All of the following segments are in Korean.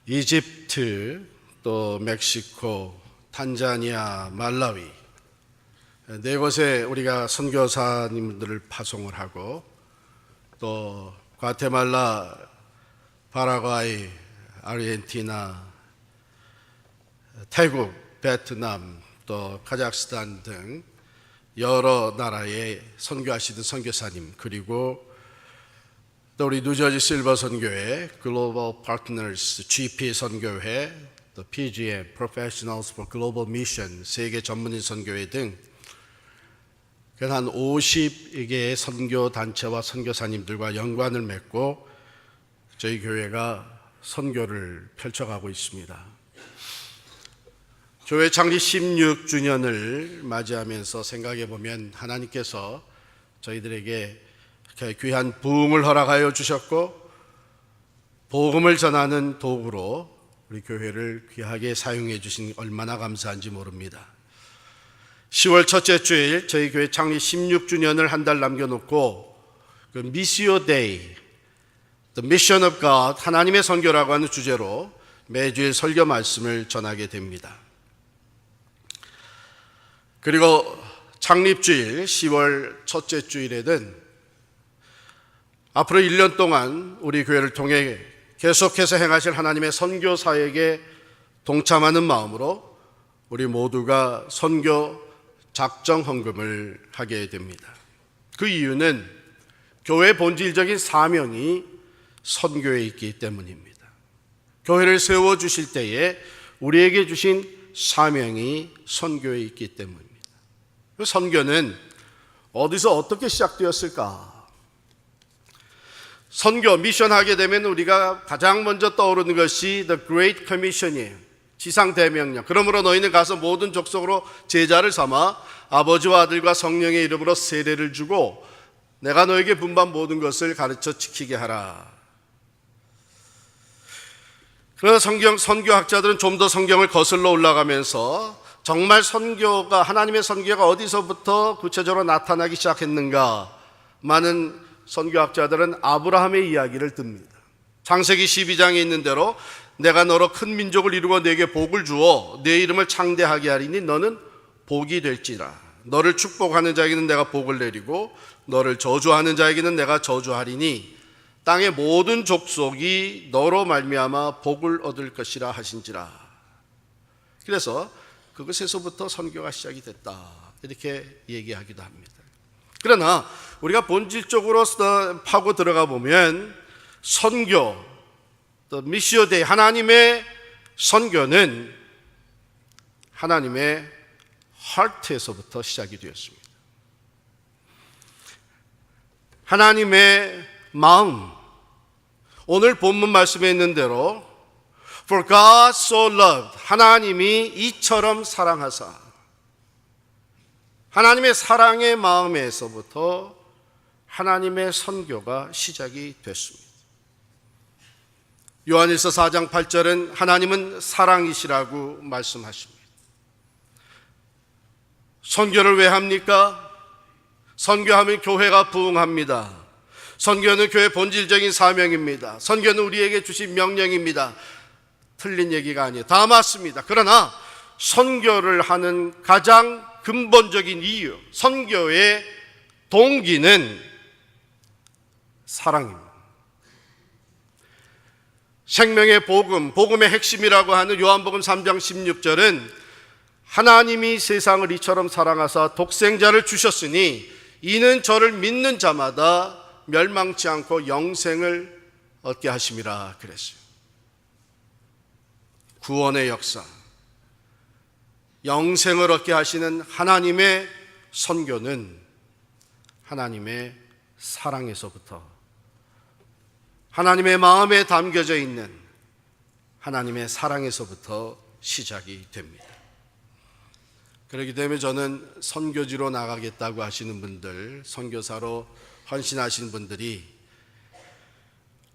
이집트, 또 멕시코, 탄자니아, 말라위 네 곳에 우리가 선교사님들을 파송을 하고 또 과테말라, 파라과이, 아르헨티나, 태국, 베트남, 또 카자흐스탄 등 여러 나라에 선교하시던 선교사님, 그리고 또 우리 뉴저지 실버 선교회, 글로벌 파트너스 GP 선교회, 또 PGM Professionals for Global Mission 세계 전문인 선교회 등 한 50개의 선교 단체와 선교사님들과 연관을 맺고 저희 교회가 선교를 펼쳐가고 있습니다. 교회 창립 16주년을 맞이하면서 생각해 보면 하나님께서 저희들에게 귀한 부흥을 허락하여 주셨고 복음을 전하는 도구로 우리 교회를 귀하게 사용해 주신 얼마나 감사한지 모릅니다. 10월 첫째 주일 저희 교회 창립 16주년을 한 달 남겨놓고 그 미시오 데이, The Mission of God, 하나님의 선교라고 하는 주제로 매주일 설교 말씀을 전하게 됩니다. 그리고 창립주일 10월 첫째 주일에는 앞으로 1년 동안 우리 교회를 통해 계속해서 행하실 하나님의 선교 사역에 동참하는 마음으로 우리 모두가 선교 작정 헌금을 하게 됩니다. 그 이유는 교회의 본질적인 사명이 선교에 있기 때문입니다. 교회를 세워주실 때에 우리에게 주신 사명이 선교에 있기 때문입니다. 그 선교는 어디서 어떻게 시작되었을까? 선교, 미션하게 되면 우리가 가장 먼저 떠오르는 것이 The Great Commission이에요. 지상대명령. 그러므로 너희는 가서 모든 족속으로 제자를 삼아 아버지와 아들과 성령의 이름으로 세례를 주고 내가 너에게 분반 모든 것을 가르쳐 지키게 하라. 그러나 선교학자들은 좀 더 성경을 거슬러 올라가면서 정말 선교가, 하나님의 선교가 어디서부터 구체적으로 나타나기 시작했는가? 많은 선교학자들은 아브라함의 이야기를 듭니다. 창세기 12장에 있는 대로 내가 너로 큰 민족을 이루고 내게 복을 주어 내 이름을 창대하게 하리니 너는 복이 될지라. 너를 축복하는 자에게는 내가 복을 내리고 너를 저주하는 자에게는 내가 저주하리니 땅의 모든 족속이 너로 말미암아 복을 얻을 것이라 하신지라. 그래서 그것에서부터 선교가 시작이 됐다, 이렇게 얘기하기도 합니다. 그러나 우리가 본질적으로 파고 들어가 보면 선교, 또 미시오 데이, 하나님의 선교는 하나님의 하트에서부터 시작이 되었습니다. 하나님의 마음, 오늘 본문 말씀에 있는 대로 For God so loved, 하나님이 이처럼 사랑하사, 하나님의 사랑의 마음에서부터 하나님의 선교가 시작이 됐습니다. 요한일서 4장 8절은 하나님은 사랑이시라고 말씀하십니다. 선교를 왜 합니까? 선교하면 교회가 부흥합니다. 선교는 교회의 본질적인 사명입니다. 선교는 우리에게 주신 명령입니다. 틀린 얘기가 아니에요. 다 맞습니다. 그러나 선교를 하는 가장 근본적인 이유, 선교의 동기는 사랑입니다. 생명의 복음, 복음의 핵심이라고 하는 요한복음 3장 16절은 하나님이 세상을 이처럼 사랑하사 독생자를 주셨으니 이는 저를 믿는 자마다 멸망치 않고 영생을 얻게 하심이라 그랬어요. 구원의 역사, 영생을 얻게 하시는 하나님의 선교는 하나님의 사랑에서부터, 하나님의 마음에 담겨져 있는 하나님의 사랑에서부터 시작이 됩니다. 그렇기 때문에 저는 선교지로 나가겠다고 하시는 분들, 선교사로 헌신하시는 분들이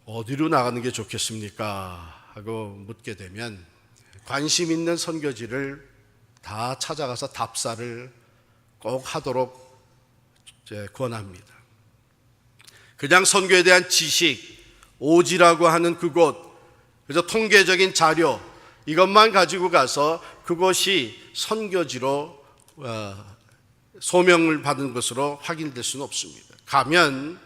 어디로 나가는 게 좋겠습니까? 하고 묻게 되면 관심 있는 선교지를 다 찾아가서 답사를 꼭 하도록 권합니다. 그냥 선교에 대한 지식, 오지라고 하는 그곳, 그래서 통계적인 자료 이것만 가지고 가서 그것이 선교지로 소명을 받은 것으로 확인될 수는 없습니다. 가면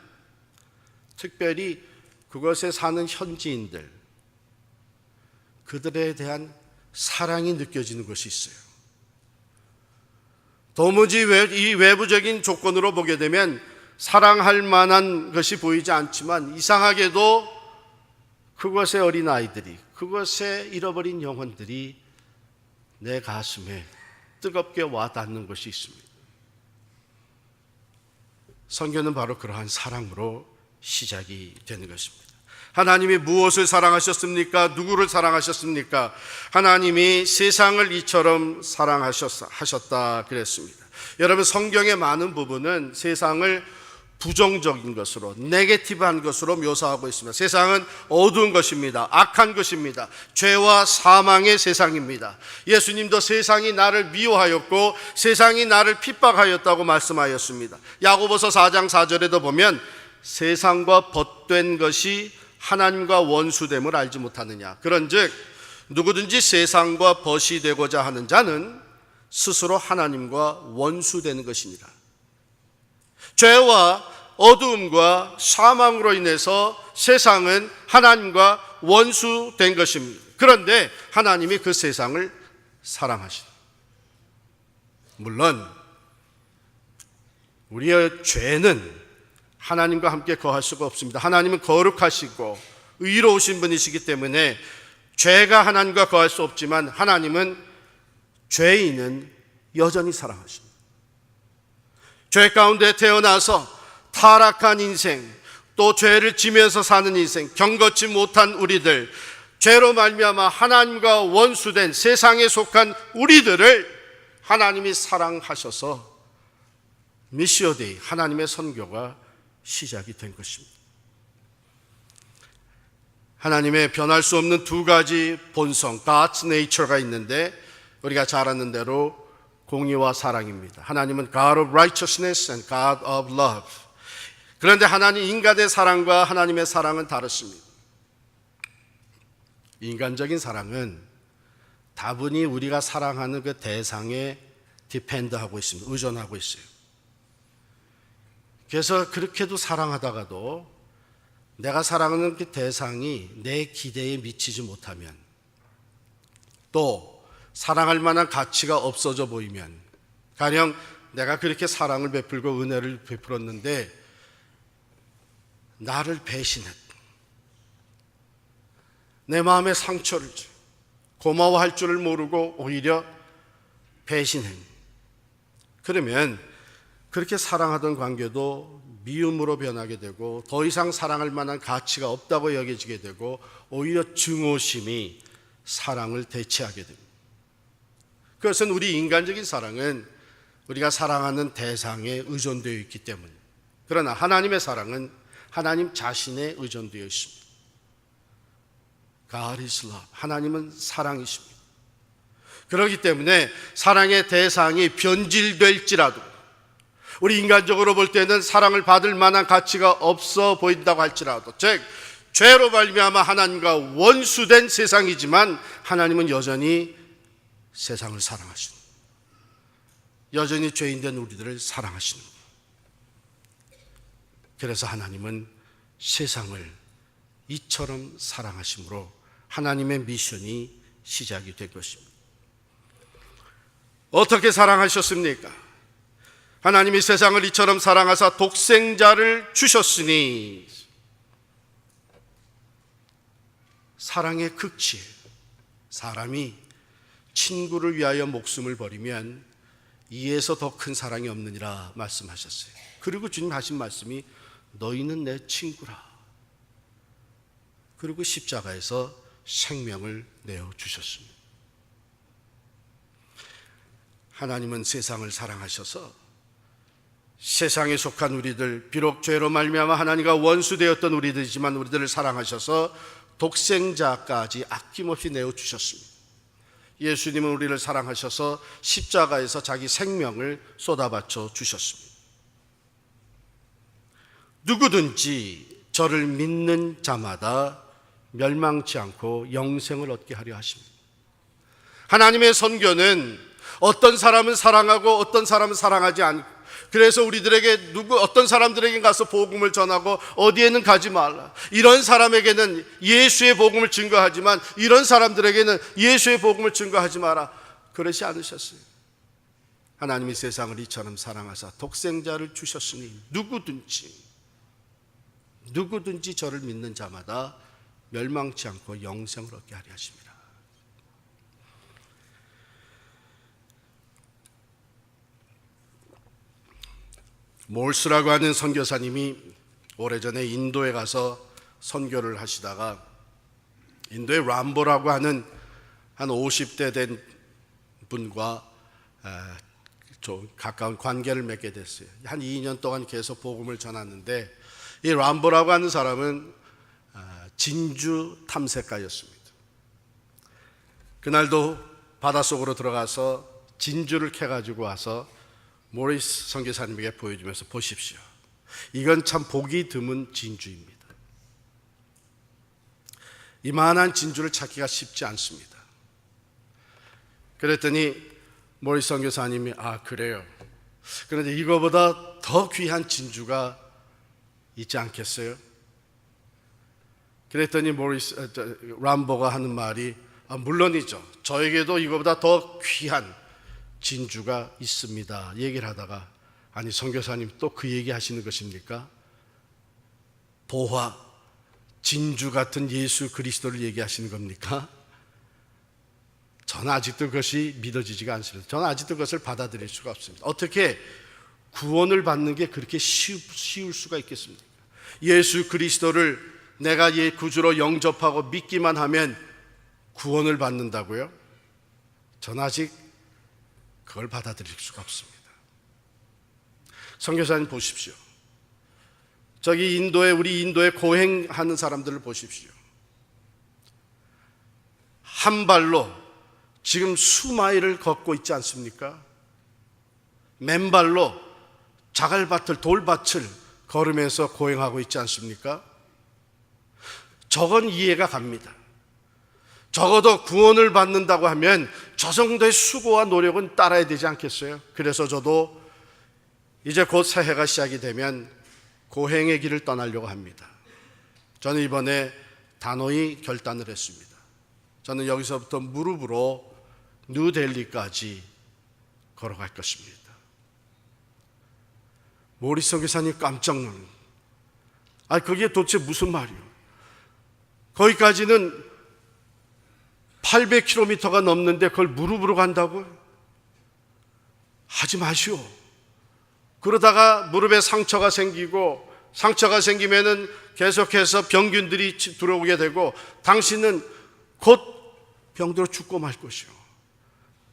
특별히 그것에 사는 현지인들, 그들에 대한 사랑이 느껴지는 것이 있어요. 도무지 이 외부적인 조건으로 보게 되면 사랑할 만한 것이 보이지 않지만 이상하게도 그것의 어린아이들이, 그것의 잃어버린 영혼들이 내 가슴에 뜨겁게 와닿는 것이 있습니다. 선교는 바로 그러한 사랑으로 시작이 되는 것입니다. 하나님이 무엇을 사랑하셨습니까? 누구를 사랑하셨습니까? 하나님이 세상을 이처럼 사랑하셨다 그랬습니다. 여러분, 성경의 많은 부분은 세상을 부정적인 것으로, 네게티브한 것으로 묘사하고 있습니다. 세상은 어두운 것입니다. 악한 것입니다. 죄와 사망의 세상입니다. 예수님도 세상이 나를 미워하였고 세상이 나를 핍박하였다고 말씀하였습니다. 야고보서 4장 4절에도 보면 세상과 벗된 것이 하나님과 원수됨을 알지 못하느냐. 그런즉 누구든지 세상과 벗이 되고자 하는 자는 스스로 하나님과 원수되는 것이니라. 죄와 어두움과 사망으로 인해서 세상은 하나님과 원수된 것입니다. 그런데 하나님이 그 세상을 사랑하시다. 물론 우리의 죄는 하나님과 함께 거할 수가 없습니다. 하나님은 거룩하시고 의로우신 분이시기 때문에 죄가 하나님과 거할 수 없지만 하나님은 죄인은 여전히 사랑하십니다. 죄 가운데 태어나서 타락한 인생, 또 죄를 지면서 사는 인생, 경거치 못한 우리들, 죄로 말미암아 하나님과 원수된 세상에 속한 우리들을 하나님이 사랑하셔서 미시오 데이, 하나님의 선교가 시작이 된 것입니다. 하나님의 변할 수 없는 두 가지 본성, God's nature가 있는데 우리가 잘 아는 대로 공의와 사랑입니다. 하나님은 God of righteousness and God of love. 그런데 하나님 인간의 사랑과 하나님의 사랑은 다릅니다. 인간적인 사랑은 다분히 우리가 사랑하는 그 대상에 디펜드하고 있습니다. 의존하고 있어요. 그래서 그렇게도 사랑하다가도 내가 사랑하는 그 대상이 내 기대에 미치지 못하면, 또 사랑할 만한 가치가 없어져 보이면, 가령 내가 그렇게 사랑을 베풀고 은혜를 베풀었는데 나를 배신했다, 내 마음에 상처를 줘, 고마워할 줄을 모르고 오히려 배신해, 그러면 그렇게 사랑하던 관계도 미움으로 변하게 되고 더 이상 사랑할 만한 가치가 없다고 여겨지게 되고 오히려 증오심이 사랑을 대체하게 됩니다. 그것은 우리 인간적인 사랑은 우리가 사랑하는 대상에 의존되어 있기 때문입니다. 그러나 하나님의 사랑은 하나님 자신에 의존되어 있습니다. God is love. 하나님은 사랑이십니다. 그렇기 때문에 사랑의 대상이 변질될지라도, 우리 인간적으로 볼 때는 사랑을 받을 만한 가치가 없어 보인다고 할지라도, 즉 죄로 말미암아 하나님과 원수된 세상이지만 하나님은 여전히 세상을 사랑하시는, 여전히 죄인된 우리들을 사랑하시는. 그래서 하나님은 세상을 이처럼 사랑하심으로 하나님의 미션이 시작이 된 것입니다. 어떻게 사랑하셨습니까? 하나님이 세상을 이처럼 사랑하사 독생자를 주셨으니, 사랑의 극치, 사람이 친구를 위하여 목숨을 버리면 이에서 더 큰 사랑이 없느니라 말씀하셨어요. 그리고 주님 하신 말씀이 너희는 내 친구라. 그리고 십자가에서 생명을 내어주셨습니다. 하나님은 세상을 사랑하셔서 세상에 속한 우리들, 비록 죄로 말미암아 하나님과 원수되었던 우리들이지만 우리들을 사랑하셔서 독생자까지 아낌없이 내어주셨습니다. 예수님은 우리를 사랑하셔서 십자가에서 자기 생명을 쏟아바쳐 주셨습니다. 누구든지 저를 믿는 자마다 멸망치 않고 영생을 얻게 하려 하십니다. 하나님의 선교는 어떤 사람은 사랑하고 어떤 사람은 사랑하지 않고, 그래서 우리들에게 어떤 사람들에게 가서 복음을 전하고 어디에는 가지 말라, 이런 사람에게는 예수의 복음을 증거하지만 이런 사람들에게는 예수의 복음을 증거하지 마라, 그러지 않으셨어요. 하나님이 세상을 이처럼 사랑하사 독생자를 주셨으니 누구든지 저를 믿는 자마다 멸망치 않고 영생을 얻게 하려 하십니다. 몰스라고 하는 선교사님이 오래전에 인도에 가서 선교를 하시다가 인도의 람보라고 하는 한 50대 된 분과 좀 가까운 관계를 맺게 됐어요. 한 2년 동안 계속 복음을 전하는데, 이 람보라고 하는 사람은 진주 탐색가였습니다. 그날도 바닷속으로 들어가서 진주를 캐가지고 와서 모리스 선교사님에게 보여주면서, 보십시오, 이건 참 보기 드문 진주입니다. 이만한 진주를 찾기가 쉽지 않습니다. 그랬더니 모리스 선교사님이 그래요, 그런데 이거보다 더 귀한 진주가 있지 않겠어요? 그랬더니 람보가 하는 말이 물론이죠, 저에게도 이거보다 더 귀한 진주가 있습니다, 얘기를 하다가, 아니 선교사님 또 그 얘기 하시는 것입니까? 보화, 진주 같은 예수 그리스도를 얘기하시는 겁니까? 저는 아직도 그것이 믿어지지가 않습니다. 저는 아직도 그것을 받아들일 수가 없습니다. 어떻게 구원을 받는 게 그렇게 쉬울 수가 있겠습니까? 예수 그리스도를 내가 구주로 영접하고 믿기만 하면 구원을 받는다고요? 저는 아직 그걸 받아들일 수가 없습니다. 선교사님 보십시오. 저기 우리 인도에 고행하는 사람들을 보십시오. 한 발로 지금 수마일을 걷고 있지 않습니까? 맨발로 자갈밭을, 돌밭을 걸으면서 고행하고 있지 않습니까? 저건 이해가 갑니다. 적어도 구원을 받는다고 하면 저 정도의 수고와 노력은 따라야 되지 않겠어요? 그래서 저도 이제 곧 새해가 시작이 되면 고행의 길을 떠나려고 합니다. 저는 이번에 단호히 결단을 했습니다. 저는 여기서부터 무릎으로 뉴델리까지 걸어갈 것입니다. 모리스 선교사님 깜짝 놀랐어요. 그게 도대체 무슨 말이에요? 거기까지는 800km가 넘는데 그걸 무릎으로 간다고요? 하지 마시오. 그러다가 무릎에 상처가 생기고, 상처가 생기면은 계속해서 병균들이 들어오게 되고 당신은 곧 병들어 죽고 말 것이오.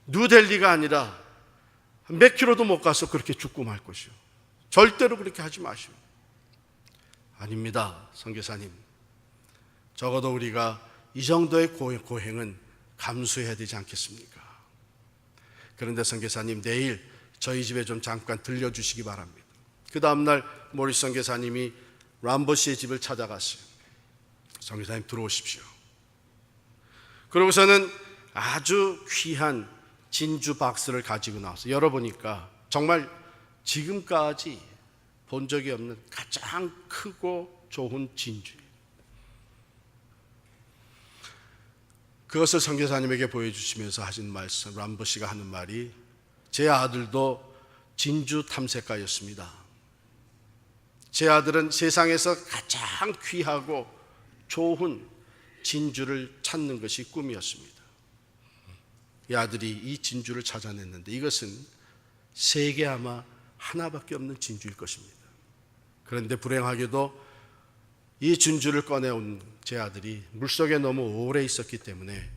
뉴델리가 아니라 몇 킬로도 못 가서 그렇게 죽고 말 것이오. 절대로 그렇게 하지 마시오. 아닙니다, 선교사님. 적어도 우리가 이 정도의 고행은 감수해야 되지 않겠습니까? 그런데 선교사님, 내일 저희 집에 좀 잠깐 들려주시기 바랍니다. 그 다음날 모리스 선교사님이 람보 씨의 집을 찾아갔어요. 선교사님 들어오십시오. 그러고서는 아주 귀한 진주 박스를 가지고 나와서 열어보니까 정말 지금까지 본 적이 없는 가장 크고 좋은 진주예요. 그것을 선교사님에게 보여주시면서 하신 말씀, 람보 씨가 하는 말이, 제 아들도 진주 탐색가였습니다. 제 아들은 세상에서 가장 귀하고 좋은 진주를 찾는 것이 꿈이었습니다. 이 아들이 이 진주를 찾아냈는데 이것은 세계 아마 하나밖에 없는 진주일 것입니다. 그런데 불행하게도 이 진주를 꺼내온 제 아들이 물속에 너무 오래 있었기 때문에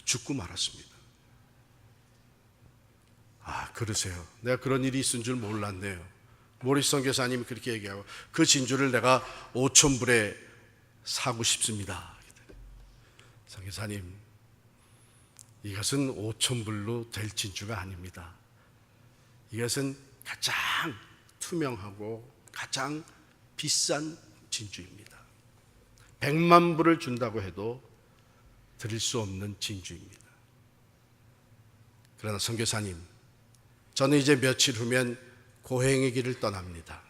죽고 말았습니다. 그러세요. 내가 그런 일이 있은 줄 몰랐네요. 모리스 선교사님이 그렇게 얘기하고, 그 진주를 내가 5,000불에 사고 싶습니다. 선교사님, 이것은 5,000불로 될 진주가 아닙니다. 이것은 가장 투명하고 가장 비싼 진주입니다. 100만 불을 준다고 해도 드릴 수 없는 진주입니다. 그러나 선교사님, 저는 이제 며칠 후면 고행의 길을 떠납니다.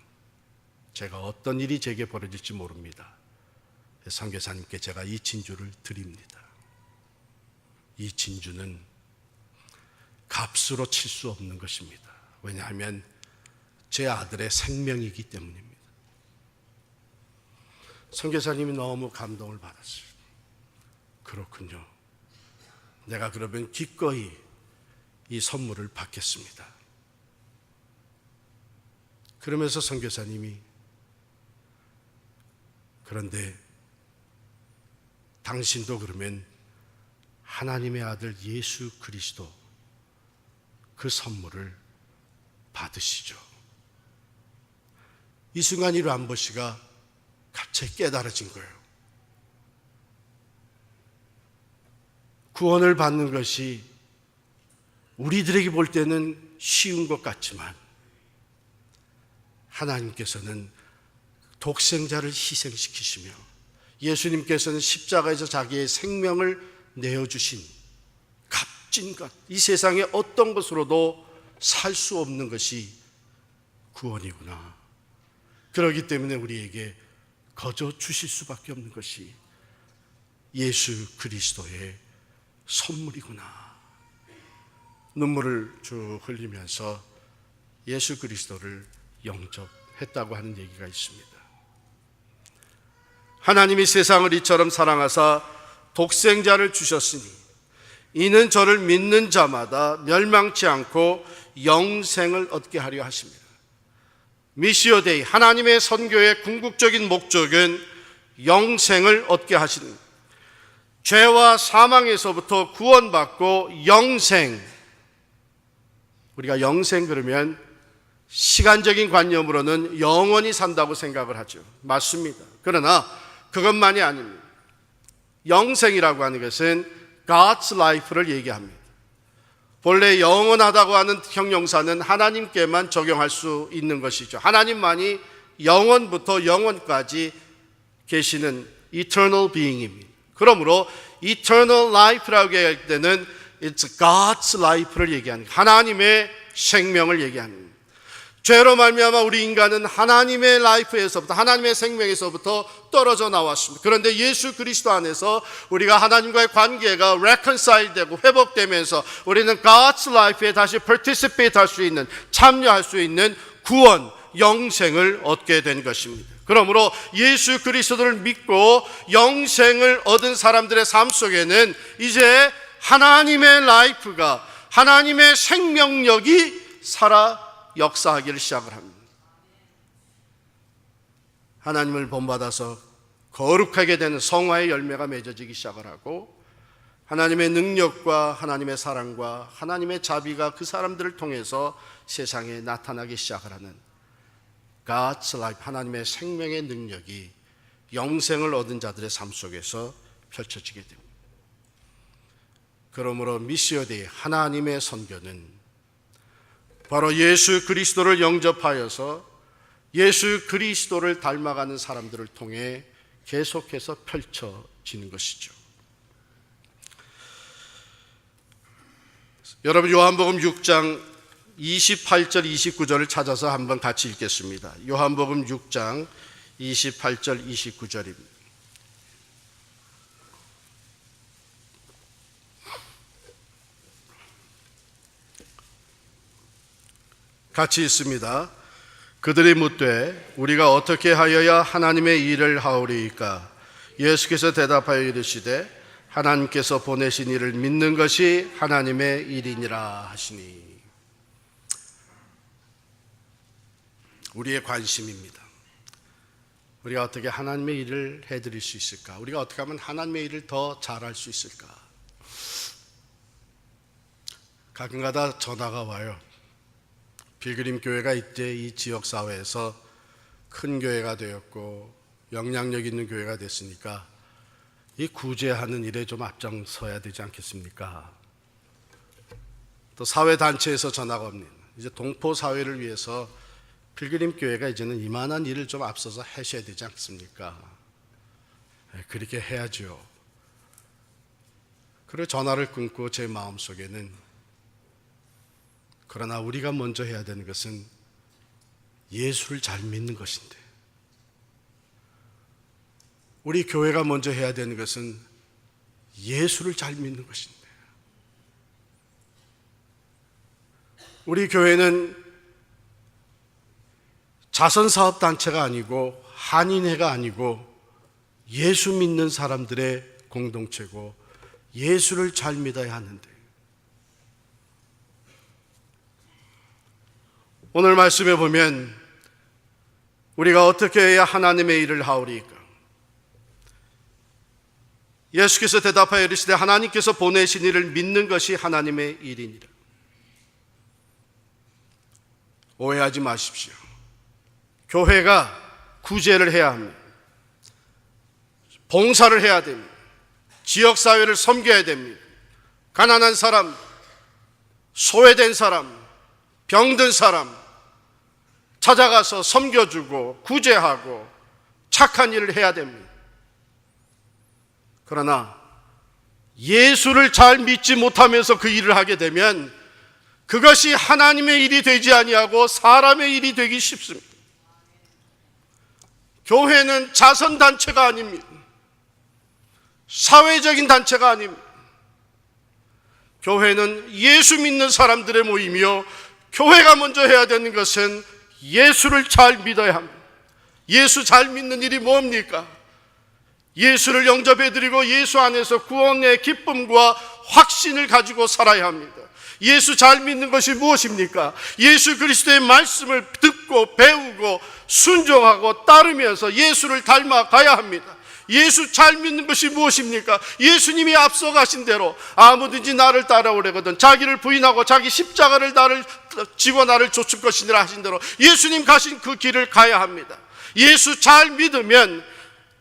제가 어떤 일이 제게 벌어질지 모릅니다. 선교사님께 제가 이 진주를 드립니다. 이 진주는 값으로 칠 수 없는 것입니다. 왜냐하면 제 아들의 생명이기 때문입니다. 선교사님이 너무 감동을 받았어요. 그렇군요. 내가 그러면 기꺼이 이 선물을 받겠습니다. 그러면서 선교사님이, 그런데 당신도 그러면 하나님의 아들 예수 그리스도 그 선물을 받으시죠. 이 순간 이 람보 씨가 갑자기 깨달아진 거예요. 구원을 받는 것이 우리들에게 볼 때는 쉬운 것 같지만 하나님께서는 독생자를 희생시키시며 예수님께서는 십자가에서 자기의 생명을 내어주신 값진 것, 이 세상에 어떤 것으로도 살 수 없는 것이 구원이구나. 그렇기 때문에 우리에게 거저 주실 수밖에 없는 것이 예수 그리스도의 선물이구나. 눈물을 쭉 흘리면서 예수 그리스도를 영접했다고 하는 얘기가 있습니다. 하나님이 세상을 이처럼 사랑하사 독생자를 주셨으니 이는 저를 믿는 자마다 멸망치 않고 영생을 얻게 하려 하십니다. 미시오 데이, 하나님의 선교의 궁극적인 목적은 영생을 얻게 하시는 것. 죄와 사망에서부터 구원받고 영생, 우리가 영생 그러면 시간적인 관념으로는 영원히 산다고 생각을 하죠. 맞습니다. 그러나 그것만이 아닙니다. 영생이라고 하는 것은 God's life를 얘기합니다. 본래 영원하다고 하는 형용사는 하나님께만 적용할 수 있는 것이죠. 하나님만이 영원부터 영원까지 계시는 eternal being입니다. 그러므로 eternal life라고 얘기할 때는 it's God's life를 얘기하는 거예요. 하나님의 생명을 얘기하는 거예요. 죄로 말미암아 우리 인간은 하나님의 라이프에서부터, 하나님의 생명에서부터 떨어져 나왔습니다. 그런데 예수 그리스도 안에서 우리가 하나님과의 관계가 reconcile 되고 회복되면서 우리는 God's life에 다시 participate 할 수 있는, 참여할 수 있는 구원, 영생을 얻게 된 것입니다. 그러므로 예수 그리스도를 믿고 영생을 얻은 사람들의 삶 속에는 이제 하나님의 라이프가, 하나님의 생명력이 살아 역사하기를 시작을 합니다. 하나님을 본받아서 거룩하게 되는 성화의 열매가 맺어지기 시작을 하고 하나님의 능력과 하나님의 사랑과 하나님의 자비가 그 사람들을 통해서 세상에 나타나기 시작을 하는 God's life, 하나님의 생명의 능력이 영생을 얻은 자들의 삶 속에서 펼쳐지게 됩니다. 그러므로 미시오 데이, 하나님의 선교는 바로 예수 그리스도를 영접하여서 예수 그리스도를 닮아가는 사람들을 통해 계속해서 펼쳐지는 것이죠. 여러분, 요한복음 6장 28절 29절을 찾아서 한번 같이 읽겠습니다. 요한복음 6장 28절 29절입니다. 같이 있습니다. 그들이 묻되 우리가 어떻게 하여야 하나님의 일을 하오리이까? 예수께서 대답하여 이르시되 하나님께서 보내신 이를 믿는 것이 하나님의 일이니라 하시니. 우리의 관심입니다. 우리가 어떻게 하나님의 일을 해드릴 수 있을까? 우리가 어떻게 하면 하나님의 일을 더 잘할 수 있을까? 가끔가다 전화가 와요. 빌그림 교회가 이때 이 지역사회에서 큰 교회가 되었고 영향력 있는 교회가 됐으니까 이 구제하는 일에 좀 앞장서야 되지 않겠습니까? 또 사회단체에서 전화가 옵니다. 이제 동포사회를 위해서 빌그림 교회가 이제는 이만한 일을 좀 앞서서 하셔야 되지 않습니까? 그렇게 해야죠. 그리고 전화를 끊고 제 마음속에는, 그러나 우리가 먼저 해야 되는 것은 예수를 잘 믿는 것인데, 우리 교회가 먼저 해야 되는 것은 예수를 잘 믿는 것인데, 우리 교회는 자선사업단체가 아니고 한인회가 아니고 예수 믿는 사람들의 공동체고 예수를 잘 믿어야 하는데, 오늘 말씀에 보면 우리가 어떻게 해야 하나님의 일을 하오리까? 예수께서 대답하여 이르시되 하나님께서 보내신 이를 믿는 것이 하나님의 일이니라. 오해하지 마십시오. 교회가 구제를 해야 합니다. 봉사를 해야 됩니다. 지역사회를 섬겨야 됩니다. 가난한 사람, 소외된 사람, 병든 사람 찾아가서 섬겨주고 구제하고 착한 일을 해야 됩니다. 그러나 예수를 잘 믿지 못하면서 그 일을 하게 되면 그것이 하나님의 일이 되지 아니하고 사람의 일이 되기 쉽습니다. 교회는 자선단체가 아닙니다. 사회적인 단체가 아닙니다. 교회는 예수 믿는 사람들의 모임이요, 교회가 먼저 해야 되는 것은 예수를 잘 믿어야 합니다. 예수 잘 믿는 일이 뭡니까? 예수를 영접해드리고 예수 안에서 구원의 기쁨과 확신을 가지고 살아야 합니다. 예수 잘 믿는 것이 무엇입니까? 예수 그리스도의 말씀을 듣고 배우고 순종하고 따르면서 예수를 닮아가야 합니다. 예수 잘 믿는 것이 무엇입니까? 예수님이 앞서 가신 대로 아무든지 나를 따라오려거든 자기를 부인하고 자기 십자가를 지고 나를 좇을 것이니라 하신 대로 예수님 가신 그 길을 가야 합니다. 예수 잘 믿으면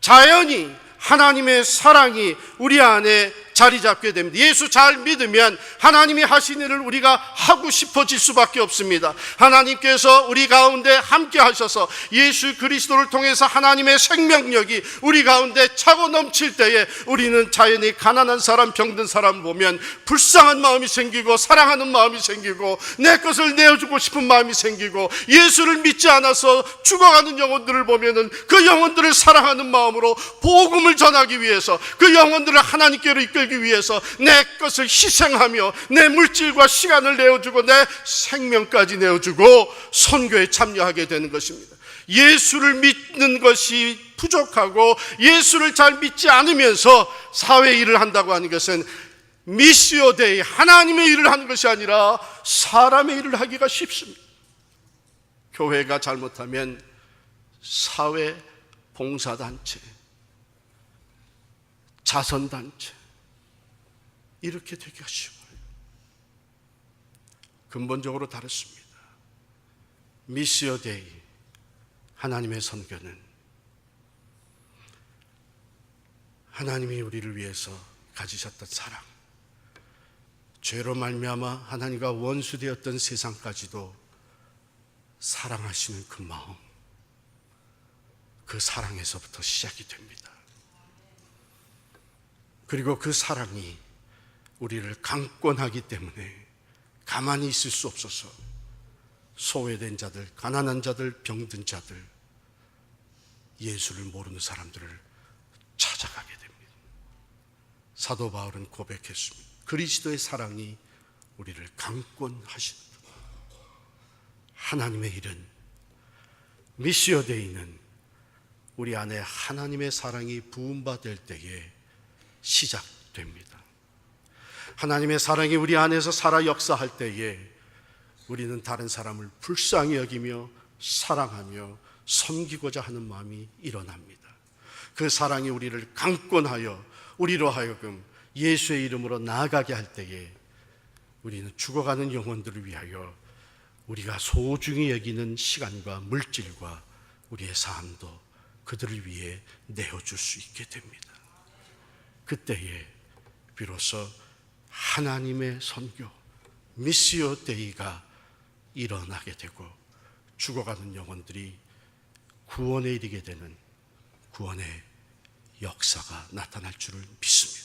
자연히 하나님의 사랑이 우리 안에 자리 잡게 됩니다. 예수 잘 믿으면 하나님이 하신 일을 우리가 하고 싶어질 수밖에 없습니다. 하나님께서 우리 가운데 함께 하셔서 예수 그리스도를 통해서 하나님의 생명력이 우리 가운데 차고 넘칠 때에 우리는 자연히 가난한 사람, 병든 사람 보면 불쌍한 마음이 생기고 사랑하는 마음이 생기고 내 것을 내어주고 싶은 마음이 생기고, 예수를 믿지 않아서 죽어가는 영혼들을 보면은 그 영혼들을 사랑하는 마음으로 복음을 전하기 위해서, 그 영혼들을 하나님께로 이끌기 위해서 내 것을 희생하며 내 물질과 시간을 내어주고 내 생명까지 내어주고 선교에 참여하게 되는 것입니다. 예수를 믿는 것이 부족하고 예수를 잘 믿지 않으면서 사회 일을 한다고 하는 것은 미시오 데이, 하나님의 일을 하는 것이 아니라 사람의 일을 하기가 쉽습니다. 교회가 잘못하면 사회 봉사단체, 자선단체 이렇게 되기가 쉬워요. 근본적으로 다릅니다. 미시오 데이, 하나님의 선교는 하나님이 우리를 위해서 가지셨던 사랑, 죄로 말미암아 하나님과 원수되었던 세상까지도 사랑하시는 그 마음, 그 사랑에서부터 시작이 됩니다. 그리고 그 사랑이 우리를 강권하기 때문에 가만히 있을 수 없어서 소외된 자들, 가난한 자들, 병든 자들, 예수를 모르는 사람들을 찾아가게 됩니다. 사도 바울은 고백했습니다. 그리스도의 사랑이 우리를 강권하신다. 하나님의 일은, 미시오 데이는 우리 안에 하나님의 사랑이 부음받을 때에 시작됩니다. 하나님의 사랑이 우리 안에서 살아 역사할 때에 우리는 다른 사람을 불쌍히 여기며 사랑하며 섬기고자 하는 마음이 일어납니다. 그 사랑이 우리를 강권하여 우리로 하여금 예수의 이름으로 나아가게 할 때에 우리는 죽어가는 영혼들을 위하여 우리가 소중히 여기는 시간과 물질과 우리의 삶도 그들을 위해 내어줄 수 있게 됩니다. 그때에 비로소 하나님의 선교, 미시오 데이가 일어나게 되고 죽어가는 영혼들이 구원에 이르게 되는 구원의 역사가 나타날 줄을 믿습니다.